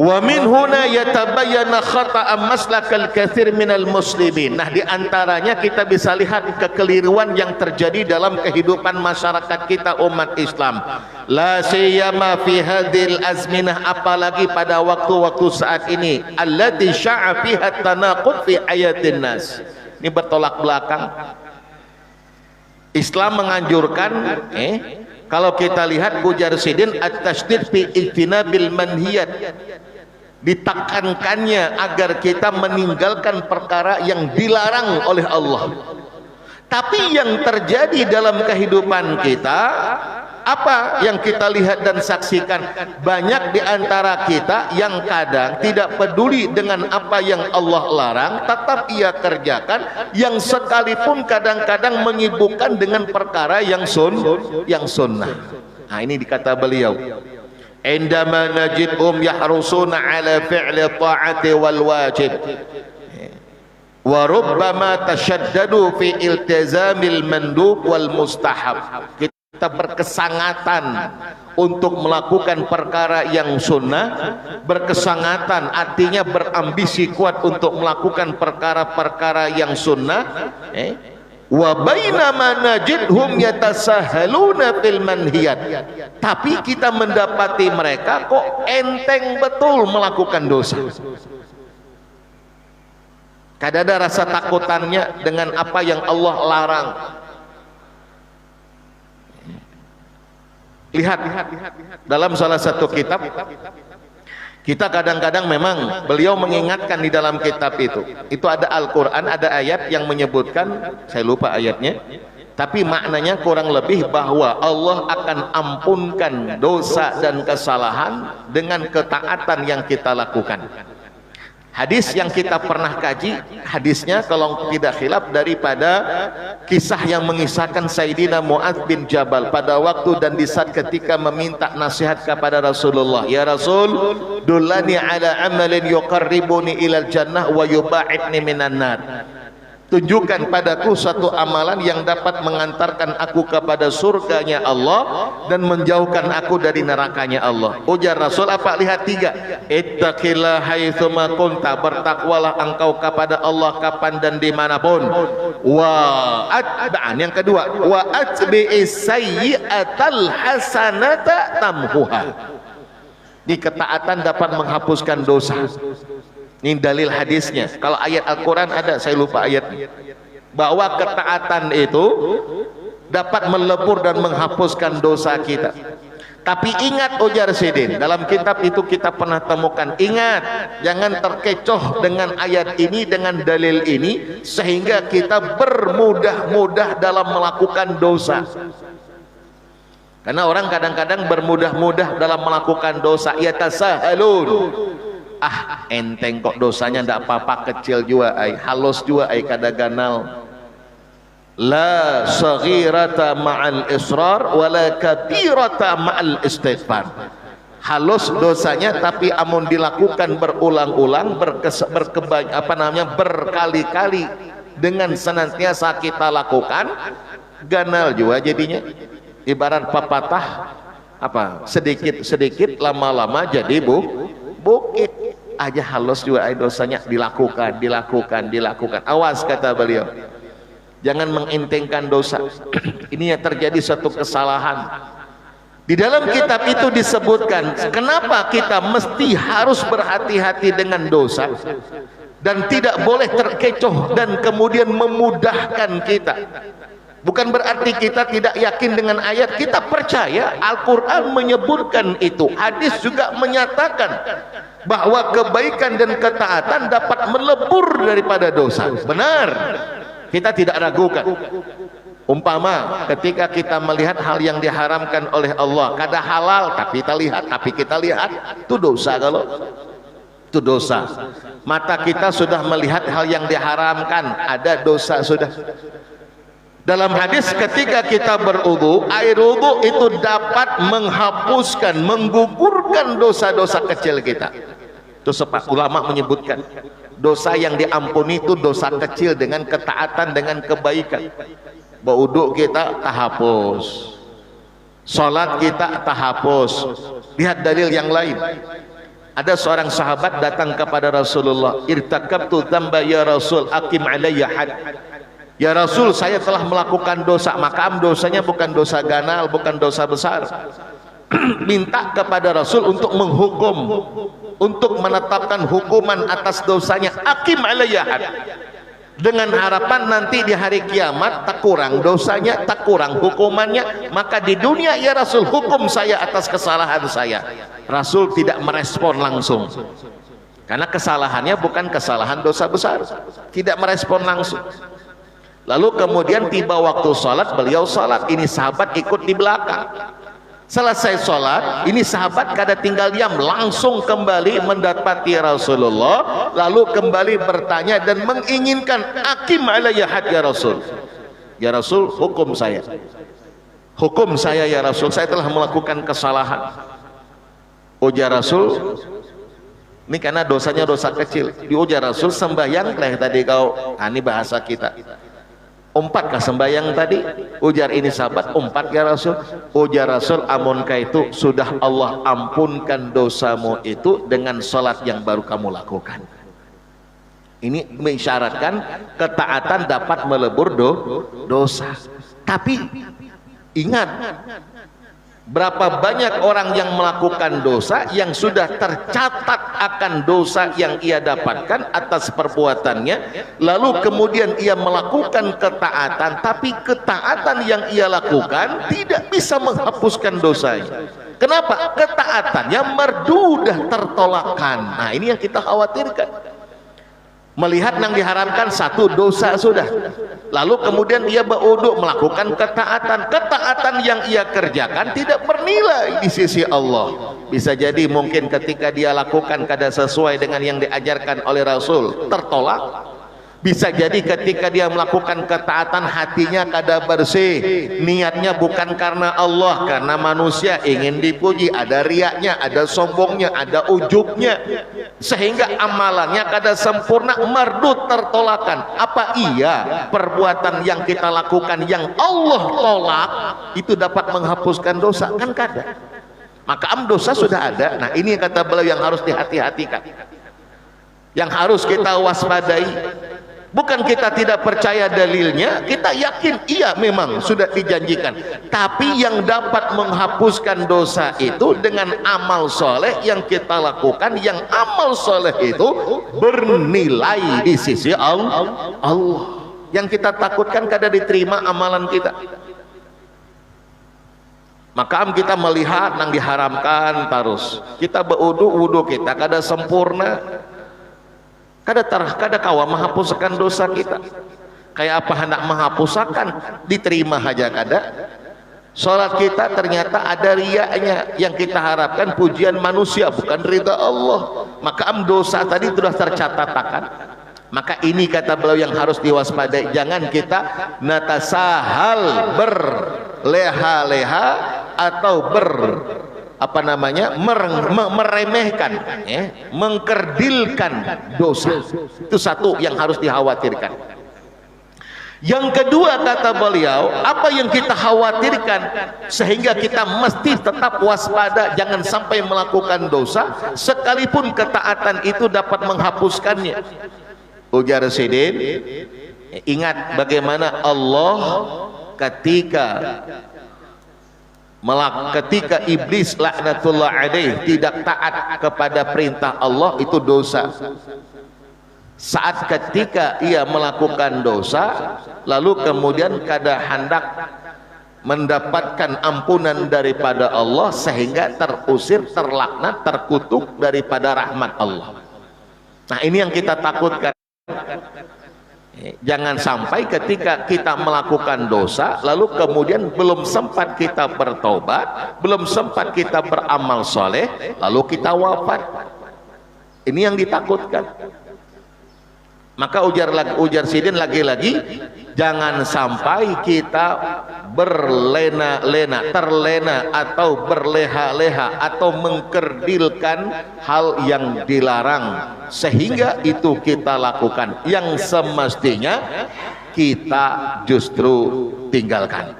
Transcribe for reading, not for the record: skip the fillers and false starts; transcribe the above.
Wa min huna yatabayyana khata'a maslakal katsir minal muslimin. Nah, di antaranya kita bisa lihat kekeliruan yang terjadi dalam kehidupan masyarakat kita umat Islam. La siyama fi hadhil azminah, apalagi pada waktu-waktu saat ini, allati sya'a fiha tanaqud fi ayatin nas. Ini bertolak belakang. Islam menganjurkan kalau kita lihat ujar Sidin at-tasydid fi ijtinabil manhiyat, ditekankannya agar kita meninggalkan perkara yang dilarang oleh Allah. Tapi yang terjadi dalam kehidupan kita, apa yang kita lihat dan saksikan, banyak di antara kita yang kadang tidak peduli dengan apa yang Allah larang, tetap ia kerjakan, yang sekalipun kadang-kadang menyibukkan dengan perkara yang sunnah. Nah, ini dikata beliau, indama najidhum yahrusuna ala fi'li ta'ati wal wajib wa rubbama tashaddadu fi iltizamil mandub wal mustahab. Kita berkesangatan untuk melakukan perkara yang sunnah. Berkesangatan artinya berambisi kuat untuk melakukan perkara-perkara yang sunnah. Wa bainama najidhum yatasahhaluna fil manhiyat, tapi kita mendapati mereka kok enteng betul melakukan dosa. Kadang ada rasa takutannya dengan apa yang Allah larang. Lihat dalam salah satu kitab, kita kadang-kadang memang beliau mengingatkan di dalam kitab itu ada Al-Quran, ada ayat yang menyebutkan, saya lupa ayatnya, tapi maknanya kurang lebih bahwa Allah akan ampunkan dosa dan kesalahan dengan ketaatan yang kita lakukan. Hadis yang kita pernah kaji, hadisnya kalau tidak khilaf daripada kisah yang mengisahkan Sayyidina Mu'adz bin Jabal pada waktu dan di saat ketika meminta nasihat kepada Rasulullah, ya Rasul, dullani ala amalin yuqarribuni ilal jannah wa yuba'idni minan nar. Tunjukkan padaku satu amalan yang dapat mengantarkan aku kepada surganya Allah dan menjauhkan aku dari nerakanya Allah. Ujar Rasul, apa? Lihat tiga. Ittaqillah haitsuma kunta, bertakwalah engkau kepada Allah kapan dan dimanapun. Wa atba'an, yang kedua, wa atbi'is sayyi'atal hasanata tamhuha. Di ketaatan dapat menghapuskan dosa. Ini dalil hadisnya. Kalau ayat Al-Quran ada, saya lupa ayatnya, bahwa ketaatan itu dapat melebur dan menghapuskan dosa kita. Tapi ingat, ujar Sidin, dalam kitab itu kita pernah temukan, ingat, jangan terkecoh dengan ayat ini, dengan dalil ini, sehingga kita bermudah-mudah dalam melakukan dosa. Karena orang kadang-kadang bermudah-mudah dalam melakukan dosa. Yatasahhalun, enteng kok dosanya, ndak apa-apa, kecil juga halus juga kada ganal. La saghirata ma'al israr wala kabirata ma'al istighfar. Halus dosanya, tapi amun dilakukan berulang-ulang, berkali-kali dengan senantiasa kita lakukan, ganal juga jadinya. Ibarat pepatah apa, sedikit-sedikit lama-lama jadi bukit aja. Halus juga dosanya, dilakukan. Awas, kata beliau, jangan mengentengkan dosa. Ini yang terjadi satu kesalahan. Di dalam kitab itu disebutkan kenapa kita mesti harus berhati-hati dengan dosa dan tidak boleh terkecoh dan kemudian memudahkan kita. Bukan berarti kita tidak yakin dengan ayat, kita percaya Al-Quran menyebutkan itu, hadis juga menyatakan bahwa kebaikan dan ketaatan dapat melebur daripada dosa. Benar, kita tidak ragukan. Umpama ketika kita melihat hal yang diharamkan oleh Allah, kada halal tapi kita lihat itu dosa. Kalau itu dosa, mata kita sudah melihat hal yang diharamkan, ada dosa sudah. Dalam hadis, ketika kita berwudu, air wudu itu dapat menghapuskan, menggugurkan dosa-dosa kecil kita. Itu sebab ulama menyebutkan dosa yang diampuni itu dosa kecil dengan ketaatan, dengan kebaikan. Berwudu kita terhapus, sholat kita terhapus. Lihat dalil yang lain. Ada seorang sahabat datang kepada Rasulullah, irtakabtu dzamba ya Rasul, aqim alayya had. Ya Rasul, saya telah melakukan dosa. Maka dosanya bukan dosa ganal, bukan dosa besar. Minta kepada Rasul untuk menghukum, untuk menetapkan hukuman atas dosanya. Aqim alayya had. Dengan harapan nanti di hari kiamat tak kurang dosanya, tak kurang hukumannya. Maka di dunia ya Rasul, hukum saya atas kesalahan saya. Rasul tidak merespon langsung, karena kesalahannya bukan kesalahan dosa besar. Tidak merespon langsung. Lalu kemudian tiba waktu sholat, beliau sholat. Ini sahabat ikut di belakang. Selesai sholat, ini sahabat kada tinggal diam, langsung kembali mendapati Rasulullah, lalu kembali bertanya dan menginginkan, aqim alayya had ya Rasul. Ya Rasul, hukum saya. Hukum saya ya Rasul, saya telah melakukan kesalahan. Ujar Rasul, ini karena dosanya dosa kecil. Diujar Rasul, sembahyang lah tadi kau. Ini bahasa kita. Umpatkah sembahyang tadi? Ujar ini sahabat, umpat ya Rasul. Ujar Rasul, amunkah itu sudah Allah ampunkan dosamu itu dengan sholat yang baru kamu lakukan. Ini mengisyaratkan ketaatan dapat melebur dosa. Tapi ingat, berapa banyak orang yang melakukan dosa yang sudah tercatat akan dosa yang ia dapatkan atas perbuatannya, lalu kemudian ia melakukan ketaatan, tapi ketaatan yang ia lakukan tidak bisa menghapuskan dosanya. Kenapa? Ketaatannya merdu dah tertolakkan. Nah, ini yang kita khawatirkan. Melihat yang diharamkan satu dosa sudah, lalu kemudian ia berwudu melakukan ketaatan. Ketaatan yang ia kerjakan tidak bernilai di sisi Allah. Bisa jadi mungkin ketika dia lakukan kada sesuai dengan yang diajarkan oleh Rasul, tertolak. Bisa jadi ketika dia melakukan ketaatan, hatinya kada bersih, niatnya bukan karena Allah, karena manusia ingin dipuji, ada riaknya, ada sombongnya, ada ujubnya, sehingga amalannya kada sempurna, merdu tertolakan. Apa iya perbuatan yang kita lakukan yang Allah tolak itu dapat menghapuskan dosa? Kan kada. Maka dosa sudah ada. Nah, ini kata beliau yang harus dihati-hatikan, yang harus kita waspadai. Bukan kita tidak percaya dalilnya, kita yakin iya memang sudah dijanjikan. Tapi yang dapat menghapuskan dosa itu dengan amal soleh yang kita lakukan, yang amal soleh itu bernilai di sisi Allah. Yang kita takutkan kada diterima amalan kita. Maka kita melihat yang diharamkan terus. Kita berwudu kita kada sempurna. Kada kawa menghapuskan dosa kita. Kayak apa hendak menghapuskan, diterima saja kada. Salat kita ternyata ada riaknya, yang kita harapkan pujian manusia bukan ridha Allah. Maka dosa tadi sudah tercatat akan. Maka ini kata beliau yang harus diwaspadai. Jangan kita natasahal, berleha-leha atau meremehkan, mengkerdilkan dosa. Itu satu yang harus dikhawatirkan. Yang kedua kata beliau, apa yang kita khawatirkan sehingga kita mesti tetap waspada, jangan sampai melakukan dosa sekalipun ketaatan itu dapat menghapuskannya. Ujar Sidin, ingat bagaimana Allah ketika iblis laknatullah alaih tidak taat kepada perintah Allah, itu dosa. Saat ketika ia melakukan dosa, lalu kemudian kada hendak mendapatkan ampunan daripada Allah, sehingga terusir, terlaknat, terkutuk daripada rahmat Allah. Nah, ini yang kita takutkan. Jangan sampai ketika kita melakukan dosa, lalu kemudian belum sempat kita bertobat, belum sempat kita beramal soleh, lalu kita wafat. Ini yang ditakutkan. Maka ujar Sidin lagi-lagi, jangan sampai kita terlena atau berleha-leha atau mengkerdilkan hal yang dilarang, sehingga itu kita lakukan yang semestinya kita justru tinggalkan.